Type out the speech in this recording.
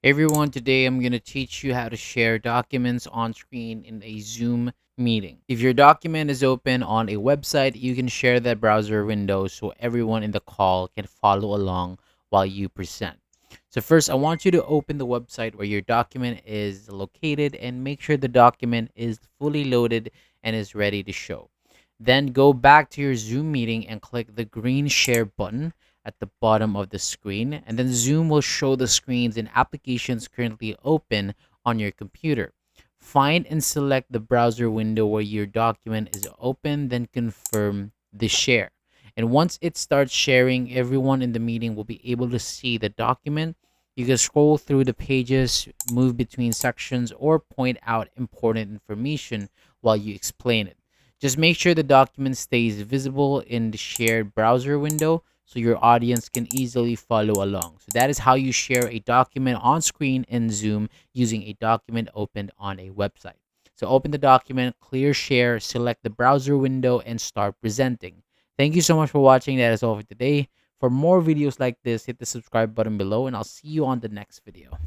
Hey everyone, today I'm going to teach you how to share documents on screen in a Zoom meeting. If your document is open on a website, you can share that browser window so everyone in the call can follow along while you present. So first, I want you to open the website where your document is located and make sure the document is fully loaded and is ready to show. Then go back to your Zoom meeting and click the green share button at the bottom of the screen, and then Zoom will show the screens and applications currently open on your computer. Find and select the browser window where your document is open, then confirm the share. And once it starts sharing, everyone in the meeting will be able to see the document. You can scroll through the pages, move between sections, or point out important information while you explain it. Just make sure the document stays visible in the shared browser window so your audience can easily follow along. So that is how you share a document on screen in Zoom using a document opened on a website. So open the document, clear share, select the browser window, and start presenting. Thank you so much for watching. That is all for today. For more videos like this, hit the subscribe button below, and I'll see you on the next video.